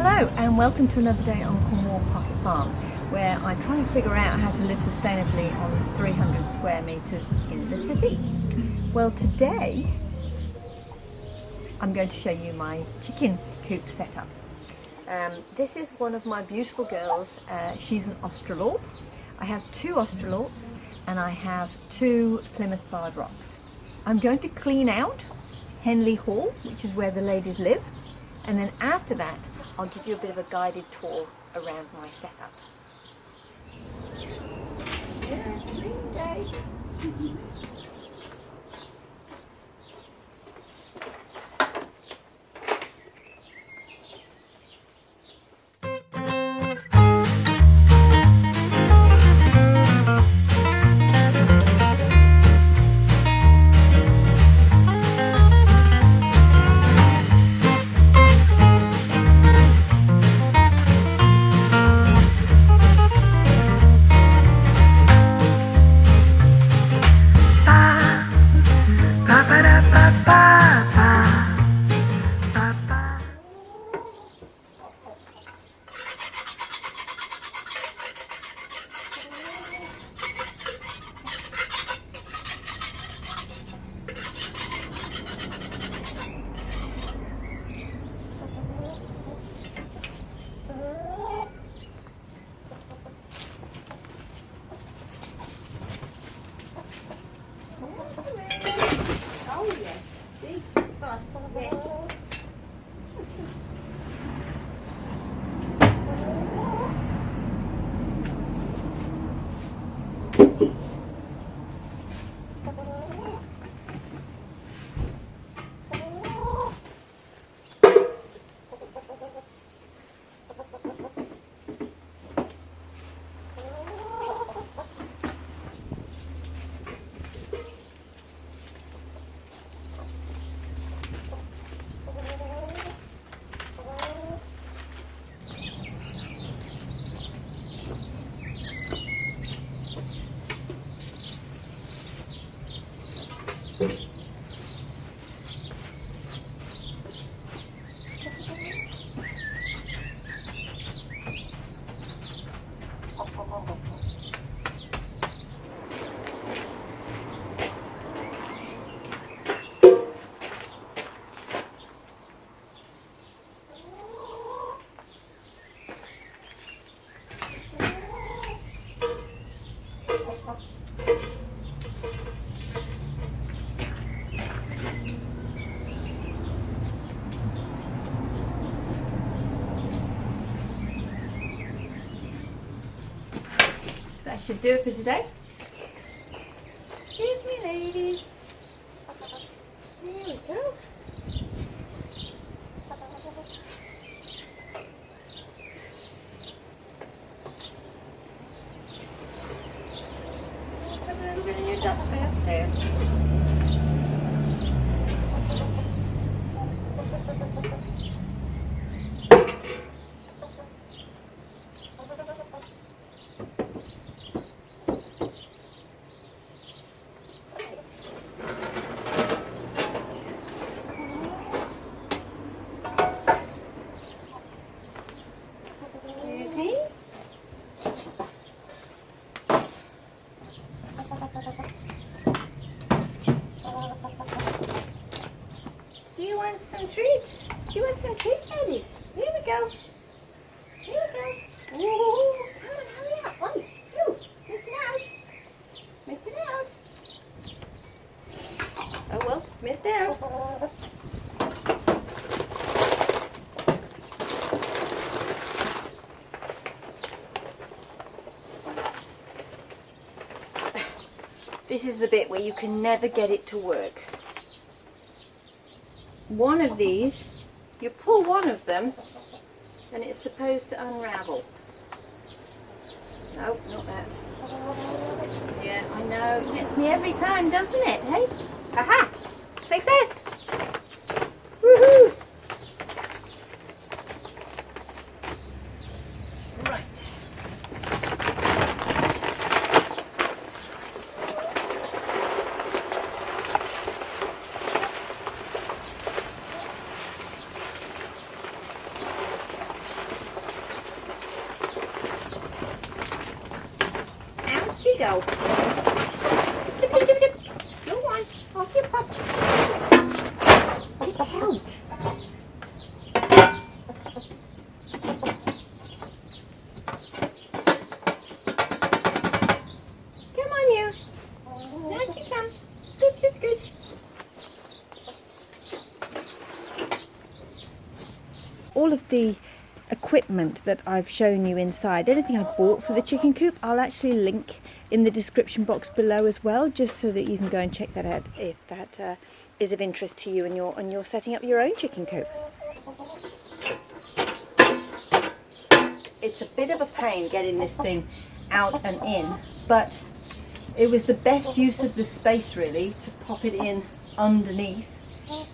Hello and welcome to another day on Cornwall Pocket Farm, where I try and figure out how to live sustainably on 300 square metres in the city. Well, today I'm going to show you my chicken coop setup. This is one of my beautiful girls. She's an australorp. I have two australorps and I have two Plymouth Barred Rocks. I'm going to clean out Henley Hall, which is where the ladies live, and then after that I'll give you a bit of a guided tour around my setup. Yeah, it's clean day. That should do it for today. Excuse me, ladies. There we go. Put a little bit in your dustpan. There. Do you want some treats? Do you want some treats, ladies? Here we go. Here we go. Ooh, come on, hurry up. Oi, you, missing out. Missing out. Oh well, missed out. This is the bit where you can never get it to work. One of these, you pull one of them and it's supposed to unravel. No, not that. Yeah, I know. It gets me every time, doesn't it? Hey? Aha! Success! Woohoo! Right. go. Go on, off you pop. Get out. Come on, you. Down you come. Good, good, good. All of the equipment that I've shown you inside, anything I bought for the chicken coop, I'll actually link in the description box below as well, just so that you can go and check that out if that is of interest to you and you're setting up your own chicken coop. It's a bit of a pain getting this thing out and in, but it was the best use of the space really to pop it in underneath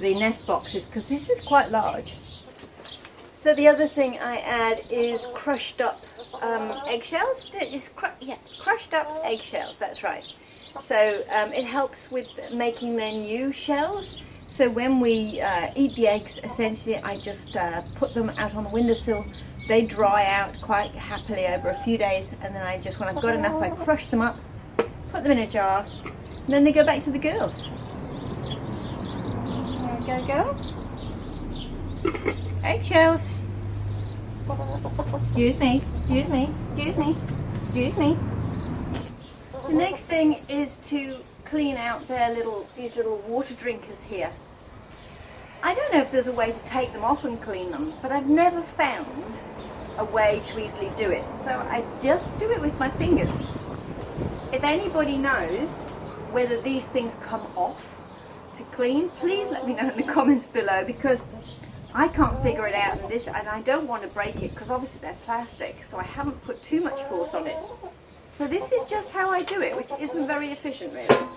the nest boxes, because this is quite large. So the other thing I add is crushed up eggshells. Crushed up eggshells, that's right. So it helps with making their new shells. So when we eat the eggs, essentially I just put them out on the windowsill. They dry out quite happily over a few days, and then I just, when I've got enough, I crush them up, put them in a jar, and then they go back to the girls. There we go, girls. Eggshells. Excuse me, excuse me, excuse me, excuse me. The next thing is to clean out these little water drinkers here. I don't know if there's a way to take them off and clean them, but I've never found a way to easily do it. So I just do it with my fingers. If anybody knows whether these things come off to clean, please let me know in the comments below, because I can't figure it out, and I don't want to break it because obviously they're plastic, so I haven't put too much force on it. So this is just how I do it, which isn't very efficient really.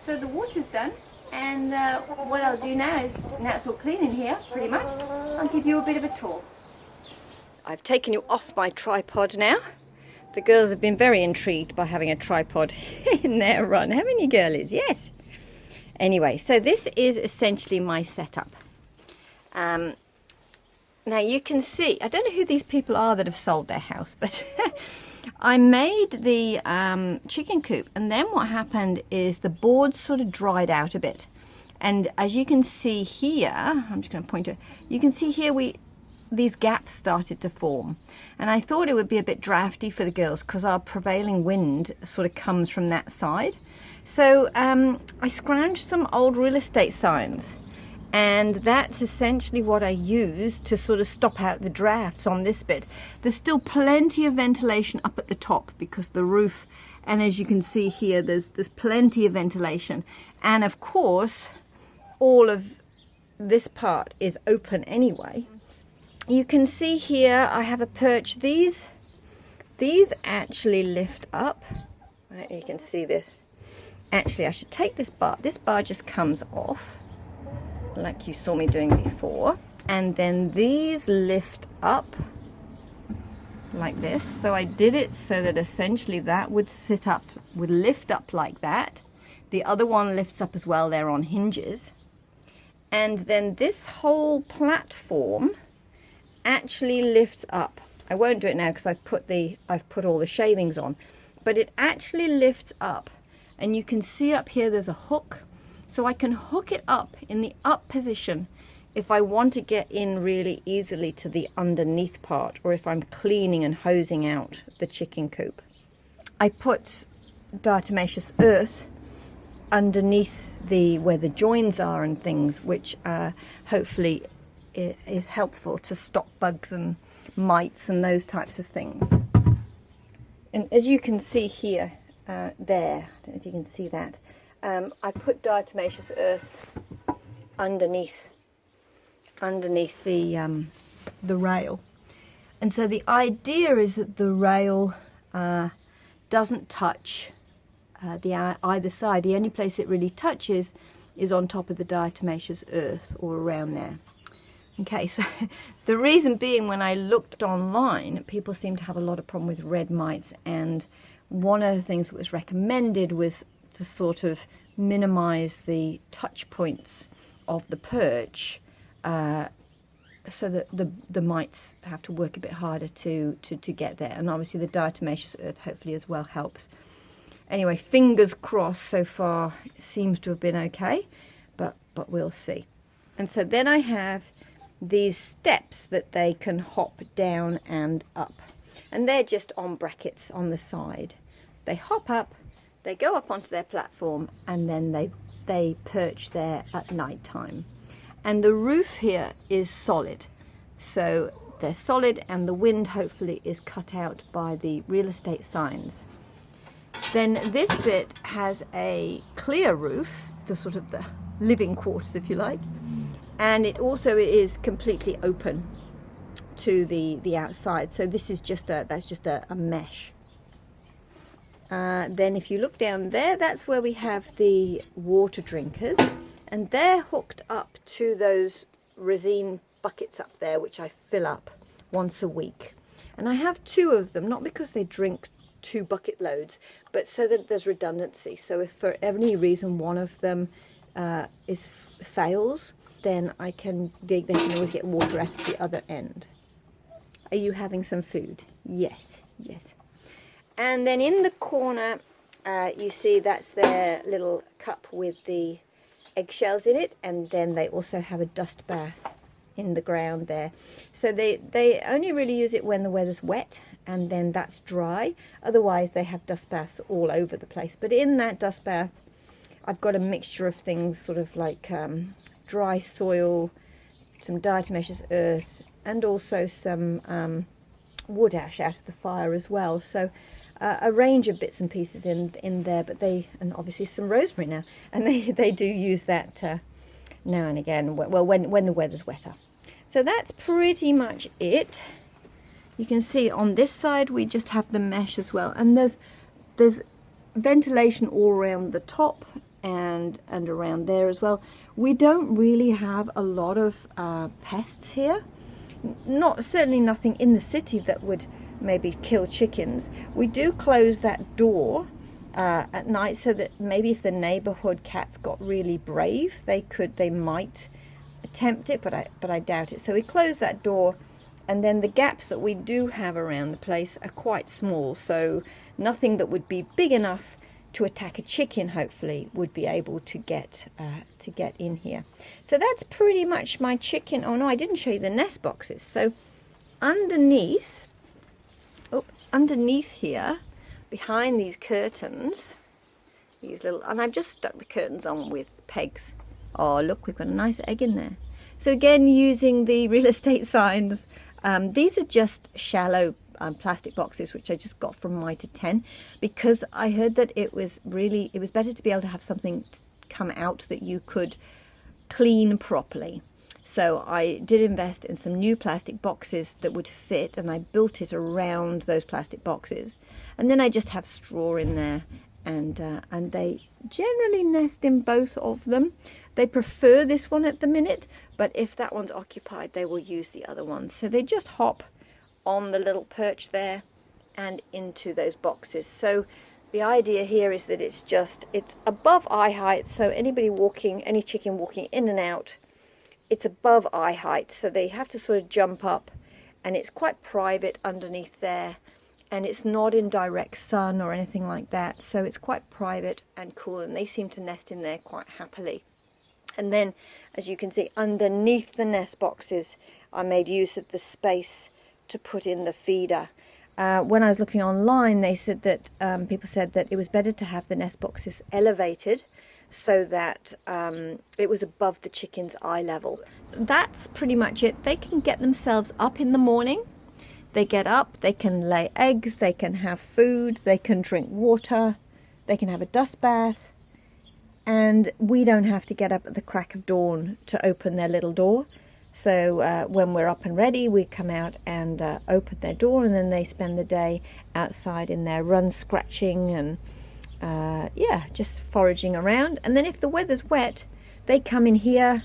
So the water's done, and what I'll do now is, now it's all clean in here, pretty much, I'll give you a bit of a tour. I've taken you off my tripod now. The girls have been very intrigued by having a tripod in their run, haven't you girlies? Yes. Anyway, so this is essentially my setup. Now you can see, I don't know who these people are that have sold their house, but I made the chicken coop, and then what happened is the boards sort of dried out a bit. And as you can see here, I'm just going to point to, you can see here these gaps started to form. And I thought it would be a bit drafty for the girls because our prevailing wind sort of comes from that side. So I scrounged some old real estate signs. And that's essentially what I use to sort of stop out the drafts on this bit. There's still plenty of ventilation up at the top because the roof, and as you can see here, there's plenty of ventilation. And of course, all of this part is open anyway. You can see here I have a perch. These actually lift up. You can see this. Actually, I should take this bar. This bar just comes off, like you saw me doing before, and then these lift up like this. So I did it so that essentially that would lift up like that. The other one lifts up as well, they're on hinges. And then this whole platform actually lifts up. I won't do it now because I've put all the shavings on, but it actually lifts up, and you can see up here there's a hook. So I can hook it up in the up position if I want to get in really easily to the underneath part, or if I'm cleaning and hosing out the chicken coop. I put diatomaceous earth underneath where the joins are and things, which hopefully is helpful to stop bugs and mites and those types of things. And as you can see here, there, I don't know if you can see that, I put diatomaceous earth underneath the rail. And so the idea is that the rail doesn't touch either side. The only place it really touches is on top of the diatomaceous earth or around there. Okay, so the reason being, when I looked online, people seem to have a lot of problem with red mites, and one of the things that was recommended was to sort of minimize the touch points of the perch, so that the mites have to work a bit harder to get there. And obviously the diatomaceous earth hopefully as well helps. Anyway, fingers crossed, so far it seems to have been okay, but we'll see. And so then I have these steps that they can hop down and up, and they're just on brackets on the side. They hop up, they go up onto their platform, and then they perch there at night time. And the roof here is solid, so they're solid, and the wind hopefully is cut out by the real estate signs. Then this bit has a clear roof, the sort of the living quarters, if you like, and it also is completely open to the outside. So this is just that's just a mesh. Then if you look down there, that's where we have the water drinkers, and they're hooked up to those resin buckets up there, which I fill up once a week. And I have two of them, not because they drink 2 bucket loads, but so that there's redundancy. So if for any reason one of them fails, then they can always get water out of the other end. Are you having some food? Yes, yes. And then in the corner, you see that's their little cup with the eggshells in it, and then they also have a dust bath in the ground there. So they only really use it when the weather's wet, and then that's dry. Otherwise they have dust baths all over the place. But in that dust bath, I've got a mixture of things, sort of like dry soil, some diatomaceous earth, and also some wood ash out of the fire as well. So a range of bits and pieces in there, but and obviously some rosemary now, and they do use that now and again, well, when the weather's wetter. So that's pretty much it. You can see on this side we just have the mesh as well, and there's ventilation all around the top and around there as well. We don't really have a lot of pests here. Certainly nothing in the city that would maybe kill chickens. We do close that door at night, so that maybe if the neighborhood cats got really brave, they might attempt it, but I doubt it. So we close that door, and then the gaps that we do have around the place are quite small, so nothing that would be big enough to attack a chicken hopefully would be able to get in here. So that's pretty much my chicken. Oh no, I didn't show you the nest boxes. So underneath here, behind these curtains, and I've just stuck the curtains on with pegs. Oh look, we've got a nice egg in there. So again, using the real estate signs, these are just shallow plastic boxes which I just got from Mitre 10, because I heard that it was better to be able to have something come out that you could clean properly. So I did invest in some new plastic boxes that would fit, and I built it around those plastic boxes, and then I just have straw in there, and they generally nest in both of them. They prefer this one at the minute, but if that one's occupied, they will use the other one. So they just hop on the little perch there and into those boxes. So the idea here is that it's above eye height, so any chicken walking in and out, it's above eye height, so they have to sort of jump up, and it's quite private underneath there, and it's not in direct sun or anything like that, so it's quite private and cool, and they seem to nest in there quite happily. And then, as you can see, underneath the nest boxes, I made use of the space to put in the feeder. When I was looking online, they said that people said that it was better to have the nest boxes elevated, so that it was above the chicken's eye level. That's pretty much it. They can get themselves up in the morning. They get up, they can lay eggs, they can have food, they can drink water, they can have a dust bath, and we don't have to get up at the crack of dawn to open their little door. So when we're up and ready, we come out and open their door, and then they spend the day outside in their run, scratching and yeah, just foraging around. And then if the weather's wet, they come in here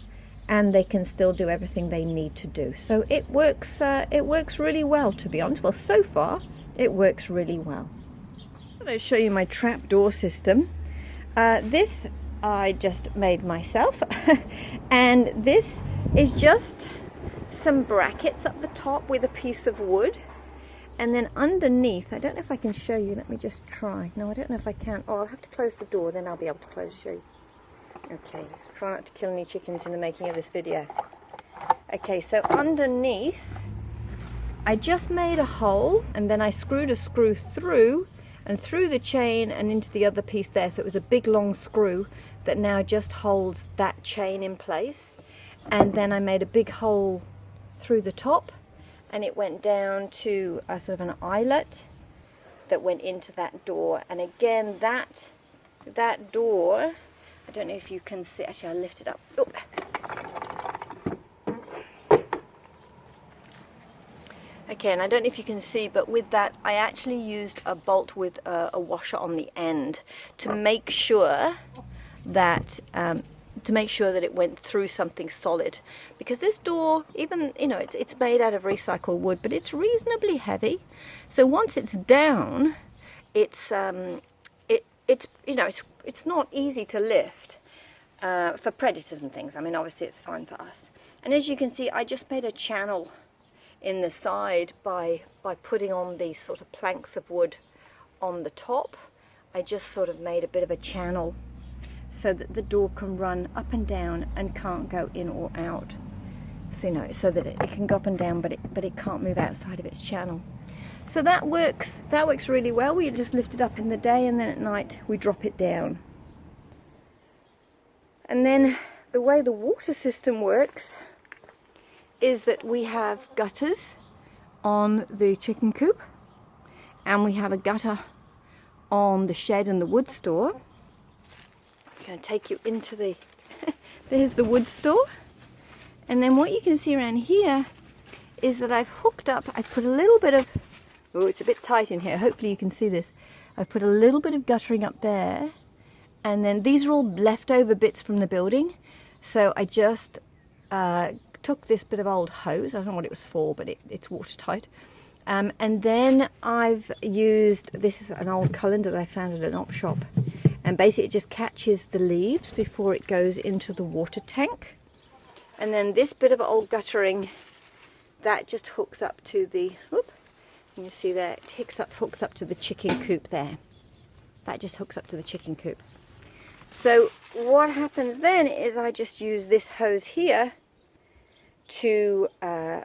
and they can still do everything they need to do. So it works really well, to be honest. Well, so far it works really well. I'm going to show you my trapdoor system. This I just made myself and this is just some brackets up the top with a piece of wood, and then underneath, I don't know if I can show you, let me just try. No, I don't know if I can. Oh, I'll have to close the door, then I'll be able to show you. Okay, try not to kill any chickens in the making of this video. Okay, so underneath I just made a hole, and then I screwed a screw through and through the chain and into the other piece there, so it was a big long screw that now just holds that chain in place. And then I made a big hole through the top, and it went down to a sort of an eyelet that went into that door. And again, that door, I don't know if you can see, actually I'll lift it up. Oh. Okay, and I don't know if you can see, but with that I actually used a bolt with a washer on the end to make sure that it went through something solid, because this door, even, you know, it's made out of recycled wood, but it's reasonably heavy. So once it's down, it's you know, it's not easy to lift for predators and things. I mean, obviously it's fine for us. And as you can see, I just made a channel in the side by putting on these sort of planks of wood on the top. I just sort of made a bit of a channel so that the door can run up and down and can't go in or out. So, you know, so that it can go up and down, but it can't move outside of its channel. So that works really well. We just lift it up in the day, and then at night we drop it down. And then the way the water system works is that we have gutters on the chicken coop, and we have a gutter on the shed and the wood store. I'm going to take you into the there's the wood store, and then what you can see around here is that I've hooked up, I put a little bit of, oh, it's a bit tight in here, hopefully you can see this. I've put a little bit of guttering up there, and then these are all leftover bits from the building, so I just took this bit of old hose, I don't know what it was for, but it's watertight, and then I've used, this is an old colander that I found at an op shop, and basically it just catches the leaves before it goes into the water tank. And then this bit of old guttering, that just hooks up to the, whoop, you see there, it hooks up to the chicken coop there. That just hooks up to the chicken coop. So what happens then is I just use this hose here to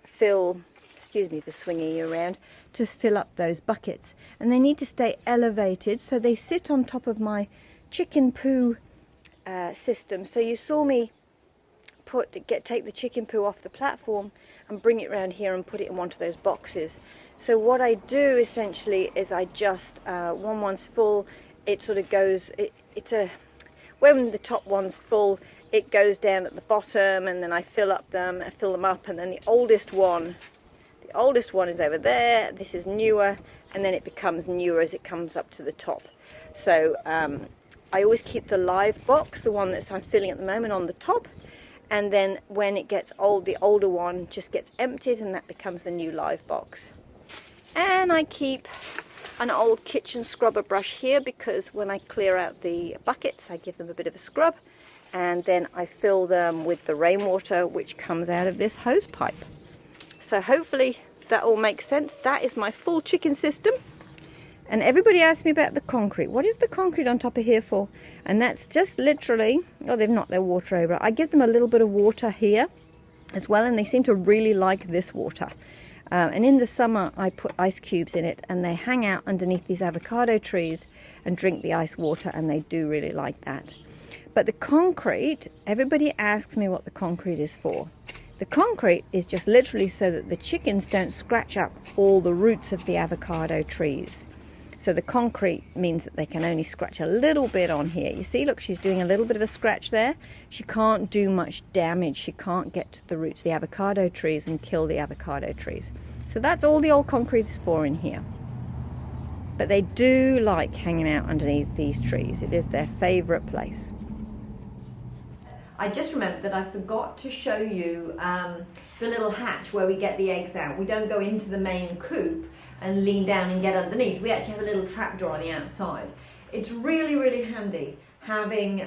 fill, excuse me for swinging you around, to fill up those buckets. And they need to stay elevated, so they sit on top of my chicken poo system. So you saw me take the chicken poo off the platform and bring it around here and put it in one of those boxes. So what I do essentially is I just, when one's full, it sort of goes, when the top one's full, it goes down at the bottom, and then I fill them up, and then the oldest one is over there. This is newer, and then it becomes newer as it comes up to the top. So I always keep the live box, the one that I'm filling at the moment, on the top, and then when it gets old, the older one just gets emptied, and that becomes the new live box. And I keep an old kitchen scrubber brush here, because when I clear out the buckets, I give them a bit of a scrub, and then I fill them with the rainwater which comes out of this hose pipe. So hopefully that all makes sense. That is my full chicken system. And everybody asks me about the concrete. What is the concrete on top of here for? And that's just literally, oh, they've knocked their water over. I give them a little bit of water here as well, and they seem to really like this water. And in the summer I put ice cubes in it, and they hang out underneath these avocado trees and drink the ice water, and they do really like that. But the concrete, everybody asks me what the concrete is for. The concrete is just literally so that the chickens don't scratch up all the roots of the avocado trees. So the concrete means that they can only scratch a little bit on here. You see, look, she's doing a little bit of a scratch there. She can't do much damage. She can't get to the roots of the avocado trees and kill the avocado trees. So that's all the old concrete is for in here. But they do like hanging out underneath these trees. It is their favourite place. I just remembered that I forgot to show you the little hatch where we get the eggs out. We don't go into the main coop and lean down and get underneath. We actually have a little trapdoor on the outside. It's really, really handy having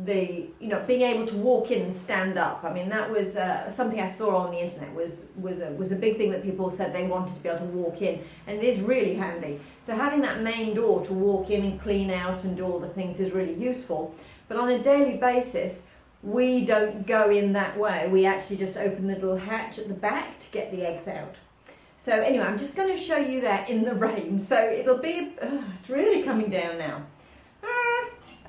being able to walk in and stand up. I mean, that was something I saw on the internet was a big thing that people said they wanted to be able to walk in, and it is really handy. So having that main door to walk in and clean out and do all the things is really useful. But on a daily basis, we don't go in that way. We actually just open the little hatch at the back to get the eggs out. So anyway, I'm just going to show you that in the rain. So it'll be, it's really coming down now.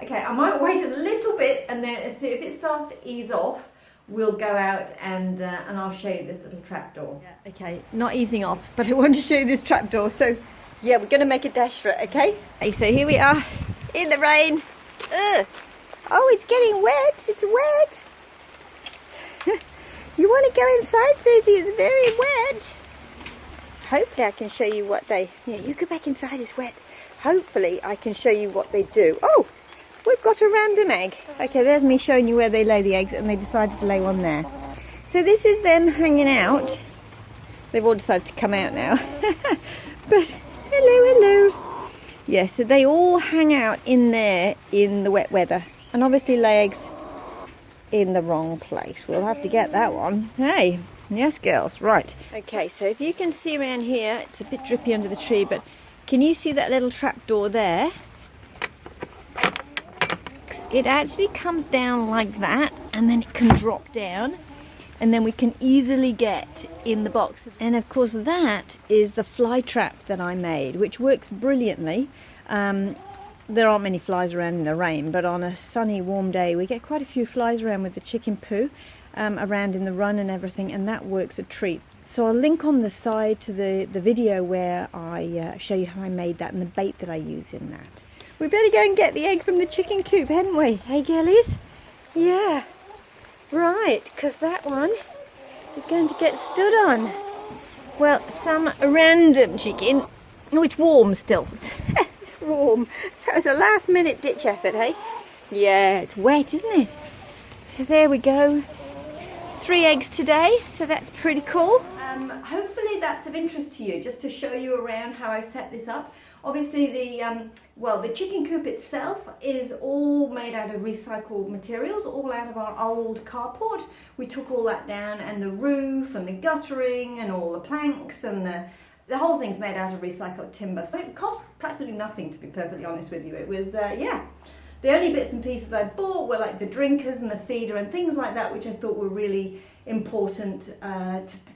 Okay, I might wait a little bit, and then as soon if it starts to ease off, we'll go out and I'll show you this little trapdoor. Yeah, okay, not easing off, but I want to show you this trapdoor. So yeah, we're going to make a dash for it, okay? Okay, so here we are in the rain. Ugh. Oh, it's getting wet. It's wet. You want to go inside, Susie? It's very wet. Hopefully I can show you what they... Yeah, you go back inside, it's wet. Hopefully I can show you what they do. Oh, we've got a random egg. Okay, there's me showing you where they lay the eggs, and they decided to lay one there. So this is them hanging out. They've all decided to come out now. But, hello. Yeah, so they all hang out in there in the wet weather. And obviously lay eggs in the wrong place. We'll have to get that one. Hey, yes girls, right. Okay, so if you can see around here, it's a bit drippy under the tree, but can you see that little trap door there? It actually comes down like that, and then it can drop down, and then we can easily get in the box. And of course that is the fly trap that I made, which works brilliantly. There aren't many flies around in the rain, but on a sunny, warm day, we get quite a few flies around with the chicken poo around in the run and everything, and that works a treat. So I'll link on the side to the video where I show you how I made that and the bait that I use in that. We better go and get the egg from the chicken coop, hadn't we? Hey, girlies? Yeah. Right, because that one is going to get stood on. Well, some random chicken. Oh, it's warm still. Warm. So it's a last minute ditch effort, hey? Yeah, it's wet, isn't it? So there we go. 3 eggs today, so that's pretty cool. Hopefully that's of interest to you, just to show you around how I set this up. Obviously the chicken coop itself is all made out of recycled materials, all out of our old carport. We took all that down, and the roof and the guttering and all the planks and the whole thing's made out of recycled timber. So it cost practically nothing, to be perfectly honest with you. It was, yeah. The only bits and pieces I bought were like the drinkers and the feeder and things like that, which I thought were really important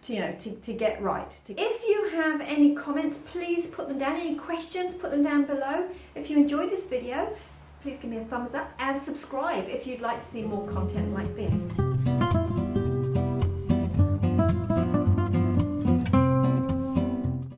to get right. If you have any comments, please put them down. Any questions, put them down below. If you enjoyed this video, please give me a thumbs up and subscribe if you'd like to see more content like this.